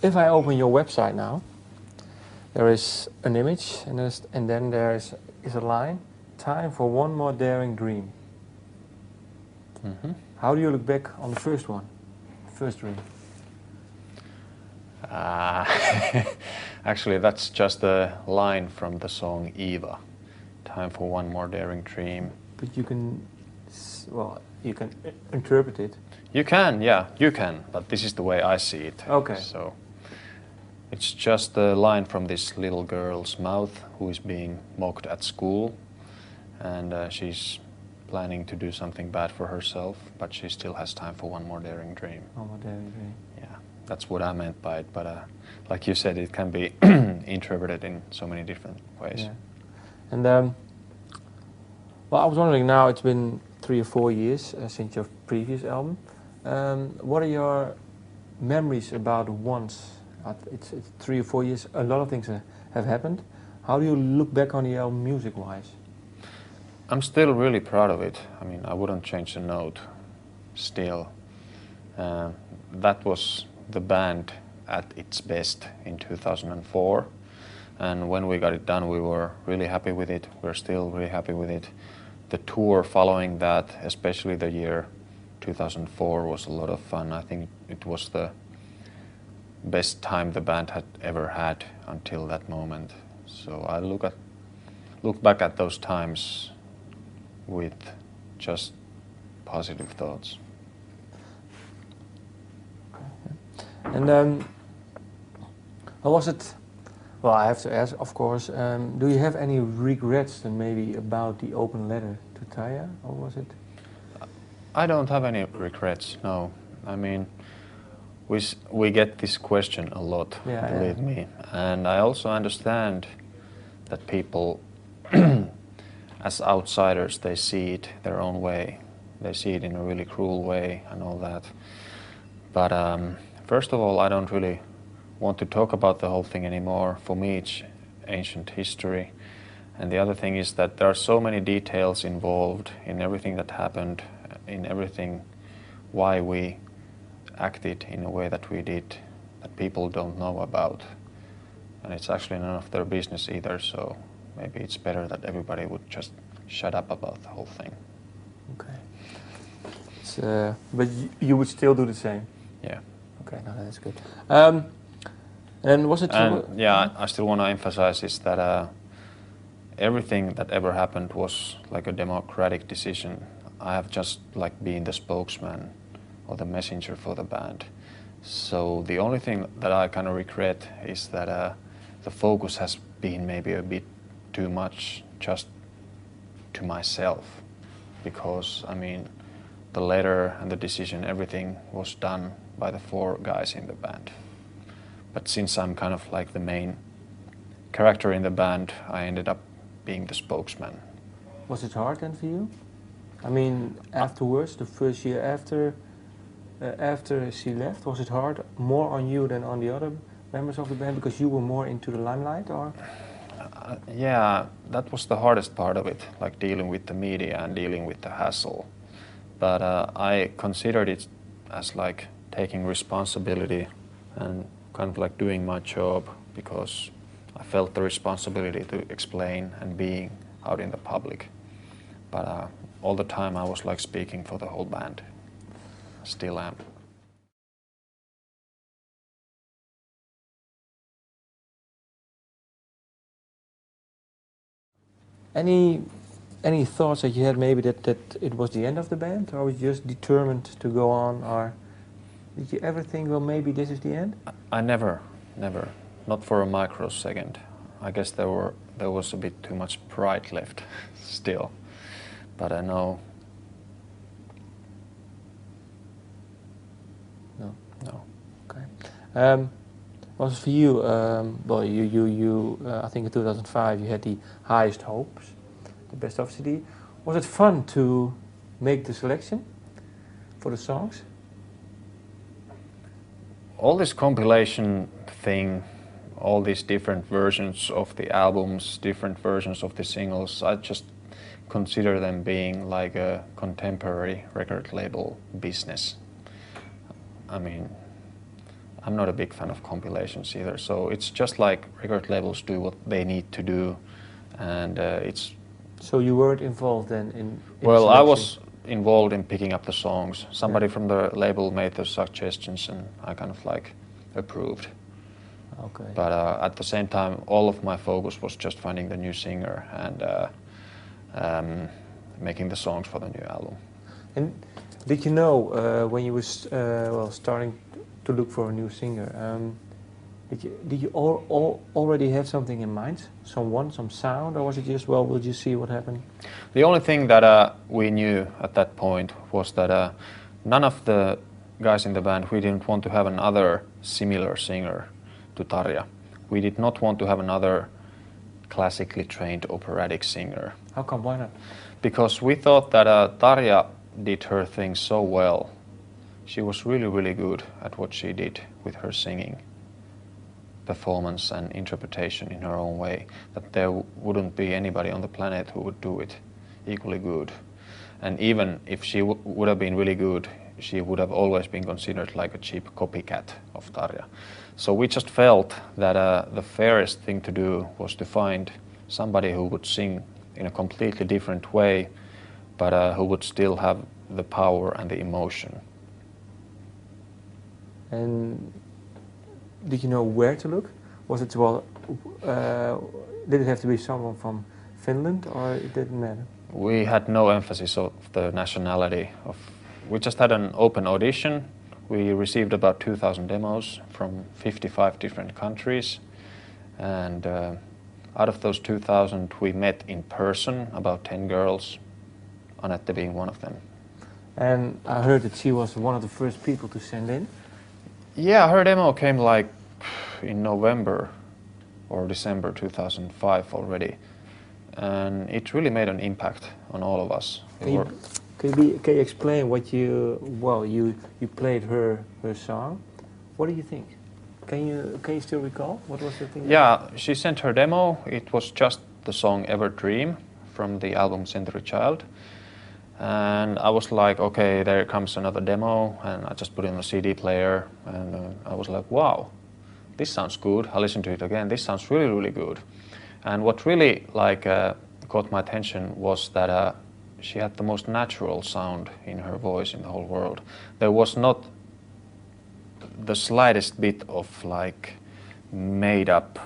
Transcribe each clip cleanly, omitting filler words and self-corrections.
If I open your website now, there is an image and then there is a line, time for one more daring dream. Mm-hmm. How do you look back on the first dream? Actually, that's just a line from the song Eva. Time for one more daring dream. But you can interpret it. You can, yeah, you can. But this is the way I see it. Okay. So it's just a line from this little girl's mouth who is being mocked at school, and she's planning to do something bad for herself, but she still has time for one more daring dream. One more daring dream. Yeah, that's what I meant by it. But like you said, it can be interpreted in so many different ways. Yeah. And I was wondering, now it's been 3 or 4 years since your previous album. What are your memories about once? It's 3 or 4 years. A lot of things have happened. How do you look back on the album music-wise? I'm still really proud of it. I mean, I wouldn't change a note still. That was the band at its best in 2004. And when we got it done, we were really happy with it. We're still really happy with it. The tour following that, especially the year 2004, was a lot of fun. I think it was the best time the band had ever had until that moment. So I look back at those times with just positive thoughts. And how was it? Well, I have to ask, of course, do you have any regrets then maybe about the open letter to Taya, or was it? I don't have any regrets, no. I mean, we get this question a lot, believe me. And I also understand that people, as outsiders, they see it their own way. They see it in a really cruel way and all that. But first of all, I don't really want to talk about the whole thing anymore. For me, it's ancient history. And the other thing is that there are so many details involved in everything that happened, in everything why we acted in a way that we did, that people don't know about. And it's actually none of their business either, so maybe it's better that everybody would just shut up about the whole thing. Okay. But you would still do the same? Yeah. Okay, no, that's good. And was it? Yeah, I still want to emphasize is that everything that ever happened was like a democratic decision. I have just like been the spokesman or the messenger for the band. So the only thing that I kind of regret is that the focus has been maybe a bit too much just to myself, because I mean the letter and the decision, everything was done by the 4 guys in the band. But since I'm kind of like the main character in the band, I ended up being the spokesman. Was it hard then for you? I mean, afterwards, the first year after she left, was it hard more on you than on the other members of the band because you were more into the limelight, or? Yeah, that was the hardest part of it, like dealing with the media and dealing with the hassle. But I considered it as like taking responsibility and kind of like doing my job, because I felt the responsibility to explain and being out in the public. But all the time I was like speaking for the whole band. Still am. Any thoughts that you had maybe that it was the end of the band, or was you just determined to go on, or did you ever think, well, maybe this is the end? I never, not for a microsecond. I guess there was a bit too much pride left still, but I know. No. Okay. Was for you? Well, you. I think in 2005 you had the highest hopes, the best of CD. Was it fun to make the selection for the songs? All this compilation thing, all these different versions of the albums, different versions of the singles, I just consider them being like a contemporary record label business. I mean, I'm not a big fan of compilations either. So it's just like record labels do what they need to do, and it's. So you weren't involved then in Well, selection? I was involved in picking up the songs. Somebody from the label made the suggestions, and I kind of like approved. Okay. But at the same time, all of my focus was just finding the new singer and making the songs for the new album. And did you know when you was starting to look for a new singer? Did you already have something in mind? Some sound, or was it just we'll just see what happened? The only thing that we knew at that point was that none of the guys in the band, we didn't want to have another similar singer to Tarja. We did not want to have another classically trained operatic singer. How come? Why not? Because we thought that Tarja did her thing so well. She was really, really good at what she did with her singing, performance and interpretation in her own way, that there wouldn't be anybody on the planet who would do it equally good. And even if she would have been really good, she would have always been considered like a cheap copycat of Tarja. So we just felt that the fairest thing to do was to find somebody who would sing in a completely different way, but who would still have the power and the emotion. And did you know where to look? Was it did it have to be someone from Finland, or it didn't matter? We had no emphasis of the nationality. We just had an open audition. We received about 2,000 demos from 55 different countries, and out of those 2,000 we met in person about 10 girls, Anette being one of them. And I heard that she was one of the first people to send in. Yeah, her demo came like in November or December 2005 already, and it really made an impact on all of us. Can you explain what you played her song? What do you think? Can you still recall what was the thing? Yeah, she sent her demo. It was just the song Ever Dream from the album Century Child. And I was like, okay, there comes another demo, and I just put it in a CD player, and I was like, wow, this sounds good. I listened to it again. This sounds really, really good. And what really caught my attention was that she had the most natural sound in her voice in the whole world. There was not the slightest bit of made up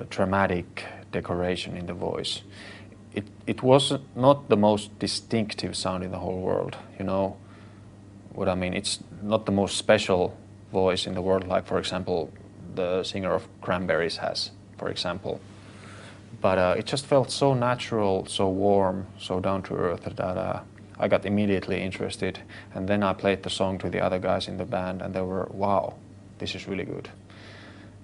dramatic decoration in the voice. It was not the most distinctive sound in the whole world, you know what I mean? It's not the most special voice in the world, like, for example, the singer of Cranberries has, for example. But it just felt so natural, so warm, so down to earth that I got immediately interested. And then I played the song to the other guys in the band, and they were, wow, this is really good.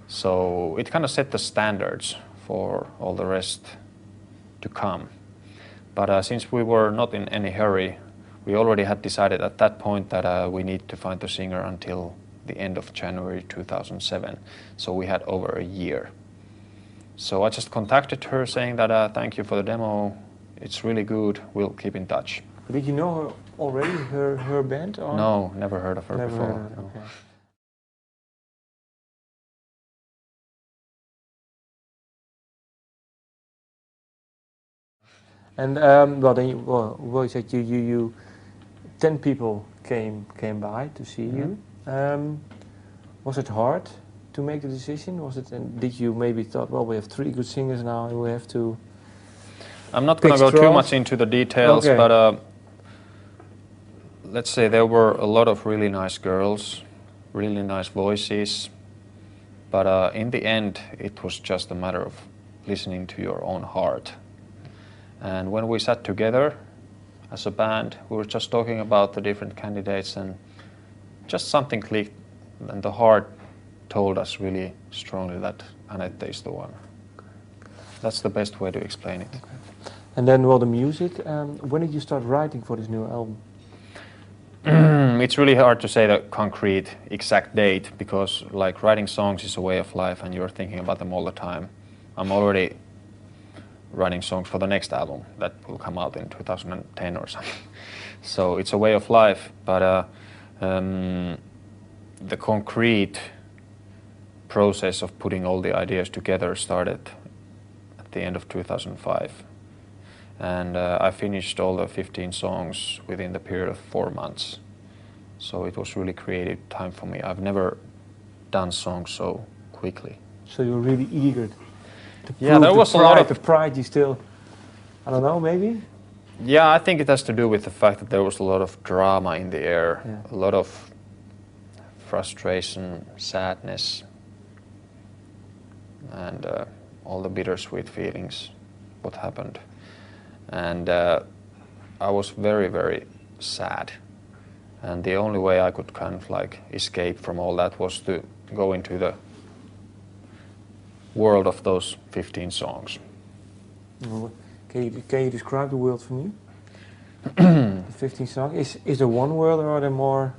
So it kind of set the standards for all the rest to come. But since we were not in any hurry, we already had decided at that point that we need to find the singer until the end of January 2007. So we had over a year. So I just contacted her saying that thank you for the demo, it's really good, we'll keep in touch. Did you know her already, her band? Or? No, never heard of her never before. Heard of her. No. Okay. And then you said you 10 people came by to see you. Was it hard to make the decision? And did you maybe thought, well, we have 3 good singers now, and we have to? I'm not going to go too much into the details, okay. But let's say there were a lot of really nice girls, really nice voices, but in the end, it was just a matter of listening to your own heart. And when we sat together as a band, we were just talking about the different candidates, and just something clicked, and the heart told us really strongly that Anette is the one. That's the best way to explain it. Okay. And then, the music, when did you start writing for this new album? It's really hard to say the concrete exact date, because writing songs is a way of life and you're thinking about them all the time. I'm already writing songs for the next album that will come out in 2010 or something. So it's a way of life, but the concrete process of putting all the ideas together started at the end of 2005. And I finished all the 15 songs within the period of 4 months. So it was really creative time for me. I've never done songs so quickly. So you're really eager to yeah, there was pride, a lot of the pride you still, I don't know, maybe? Yeah, I think it has to do with the fact that there was a lot of drama in the air, a lot of frustration, sadness, and all the bittersweet feelings, what happened. And I was very, very sad. And the only way I could kind of like escape from all that was to go into the world of those 15 songs. Can you describe the world for me? The 15 songs. Is there one world or are there more?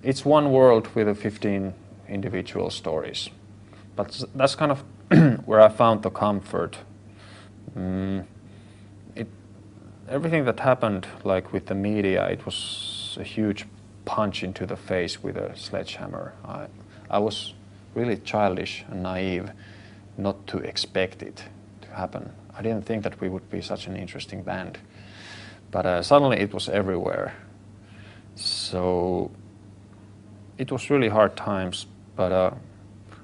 It's one world with the 15 individual stories. But that's kind of where I found the comfort. Everything that happened, like with the media, it was a huge punch into the face with a sledgehammer. I was really childish and naive not to expect it to happen. I didn't think that we would be such an interesting band. But suddenly it was everywhere. So it was really hard times, but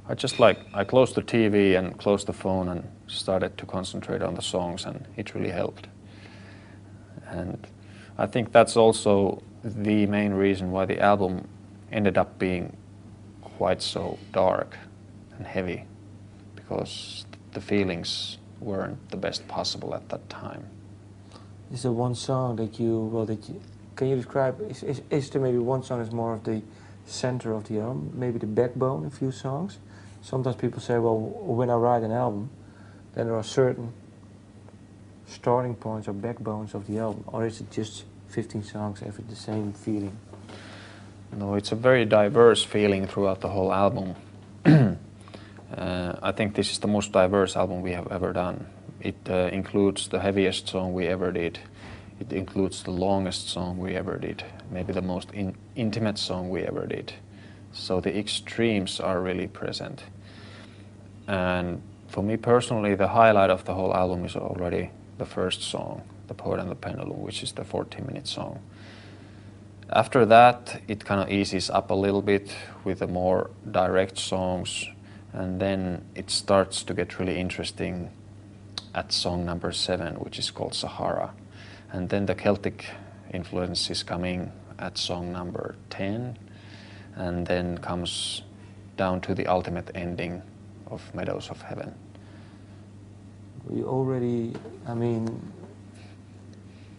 I closed the TV and closed the phone and started to concentrate on the songs, and it really helped. And I think that's also the main reason why the album ended up being quite so dark and heavy, because the feelings weren't the best possible at that time. Is there one song that you can you describe, is there maybe one song that's more of the center of the album, maybe the backbone, a few songs? Sometimes people say, well, when I write an album, then there are certain starting points or backbones of the album, or is it just 15 songs every the same feeling? No, it's a very diverse feeling throughout the whole album. I think this is the most diverse album we have ever done. It includes the heaviest song we ever did. It includes the longest song we ever did, maybe the most intimate song we ever did. So the extremes are really present. And for me personally, the highlight of the whole album is already the first song, The Poet and the Pendulum, which is the 14-minute song. After that, it kind of eases up a little bit with the more direct songs, and then it starts to get really interesting at song number 7, which is called Sahara. And then the Celtic influence is coming at song number 10, and then comes down to the ultimate ending of Meadows of Heaven. You already, I mean,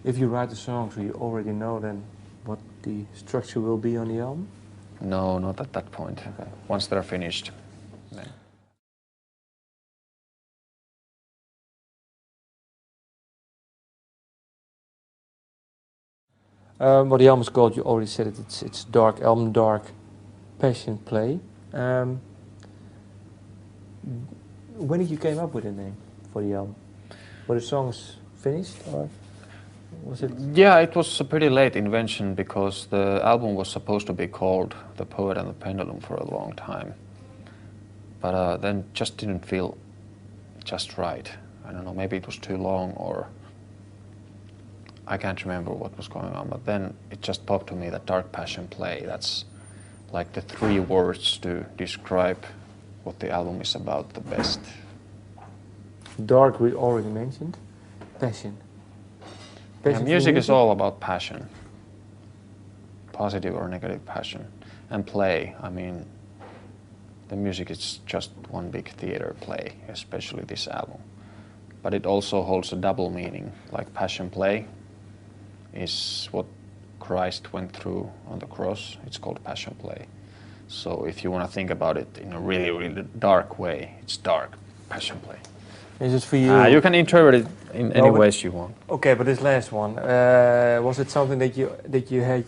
if you write the songs, you already know then what the structure will be on the album? No, not at that point. Okay. Once they're finished. Then. What the album is called, you already said it, it's dark album, dark passion play. When did you came up with a name for the album? Were the songs finished or was it? Yeah, it was a pretty late invention because the album was supposed to be called The Poet and the Pendulum for a long time. But then just didn't feel just right. I don't know, maybe it was too long or I can't remember what was going on, but then it just popped to me that dark passion play, that's like the 3 words to describe what the album is about the best. Dark we already mentioned. Passion. Yeah, music is all about passion. Positive or negative passion. And play, I mean, the music is just one big theater play, especially this album. But it also holds a double meaning, like passion play is what Christ went through on the cross. It's called passion play. So if you want to think about it in a really, really dark way, it's dark passion play. Is it for you? You can interpret it in any ways you want. Okay, but this last one, was it something that you had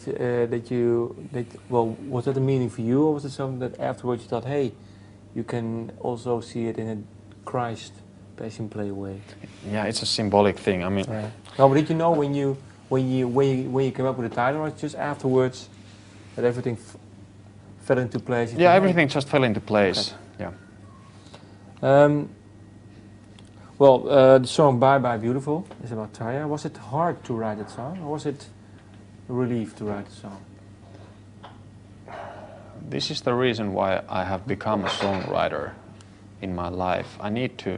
was that a meaning for you, or was it something that afterwards you thought, hey, you can also see it in a Christ passion play way? Yeah, it's a symbolic thing. I mean, no, but did you know when you came up with the title, or just afterwards that everything fell into place? Yeah, everything just fell into place. Okay. Yeah. Well, the song "Bye Bye Beautiful" is about Tarja. Was it hard to write that song, or was it a relief to write the song? This is the reason why I have become a songwriter in my life. I need to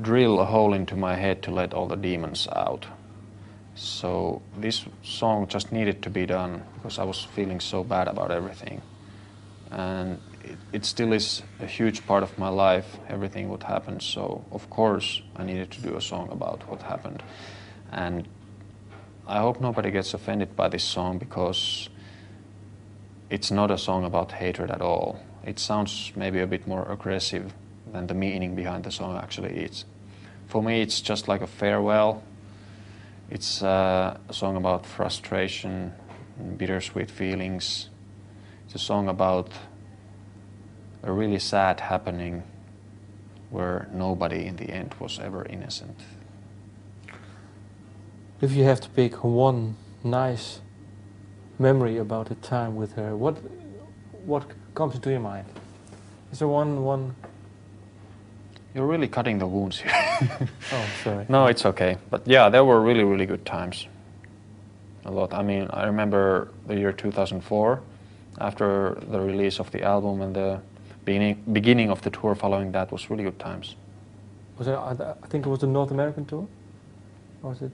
drill a hole into my head to let all the demons out. So this song just needed to be done because I was feeling so bad about everything. And it still is a huge part of my life, everything what happened. So of course I needed to do a song about what happened. And I hope nobody gets offended by this song because it's not a song about hatred at all. It sounds maybe a bit more aggressive than the meaning behind the song actually is. For me, it's just like a farewell. It's a song about frustration and bittersweet feelings. It's a song about a really sad happening where nobody in the end was ever innocent. If you have to pick one nice memory about the time with her, what comes into your mind? Is there one? You're really cutting the wounds here. Oh, sorry. No, it's okay. But yeah, there were really, really good times. A lot. I mean, I remember the year 2004, after the release of the album and the beginning of the tour following that was really good times. Was it, I think it was the North American tour? Or was it?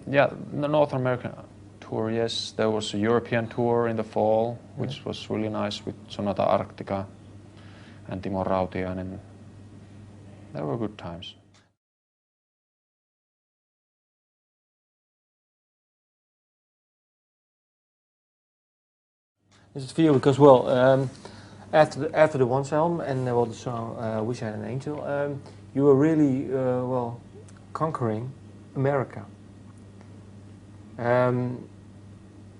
Yeah, the North American tour, yes. There was a European tour in the fall, which was really nice with Sonata Arctica and Timo Rautiainen. There were good times. This is for you because, well, after the Once album and well, the song "Wish I Had an Angel," you were really well conquering America.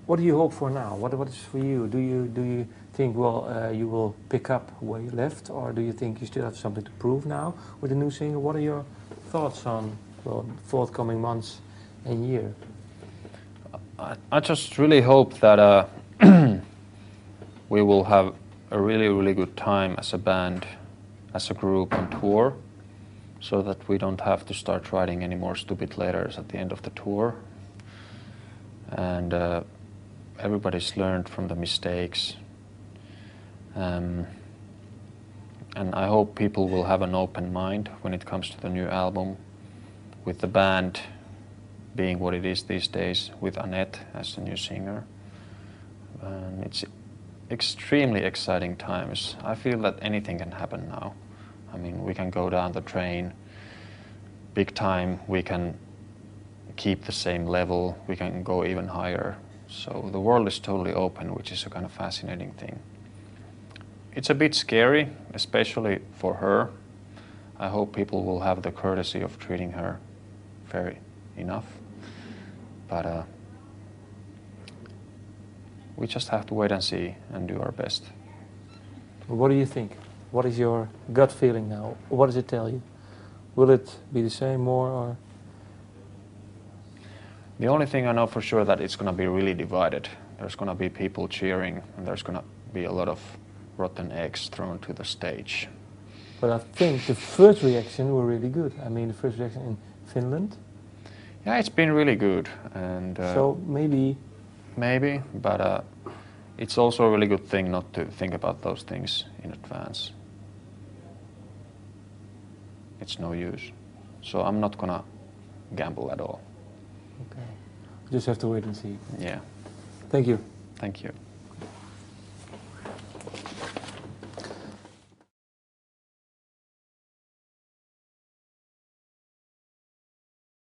What do you hope for now? What is for you? Do you think you will pick up where you left, or do you think you still have something to prove now with the new single? What are your thoughts on forthcoming months and year? I just really hope that we will have a really, really good time as a band, as a group on tour, so that we don't have to start writing any more stupid letters at the end of the tour. And everybody's learned from the mistakes. And I hope people will have an open mind when it comes to the new album, with the band being what it is these days, with Annette as the new singer. And it's extremely exciting times. I feel that anything can happen now. I mean, we can go down the train big time, we can keep the same level, we can go even higher. So the world is totally open, which is a kind of fascinating thing. It's a bit scary, especially for her. I hope people will have the courtesy of treating her fair enough. But we just have to wait and see and do our best. What do you think? What is your gut feeling now? What does it tell you? Will it be the same, more, or? The only thing I know for sure that it's going to be really divided. There's going to be people cheering, and there's going to be a lot of rotten eggs thrown to the stage. But I think the first reaction were really good. I mean, the first reaction in Finland. Yeah, it's been really good, and so maybe, but it's also a really good thing not to think about those things in advance. It's no use. So I'm not gonna gamble at all. Okay. Just have to wait and see. Yeah. Thank you. Thank you.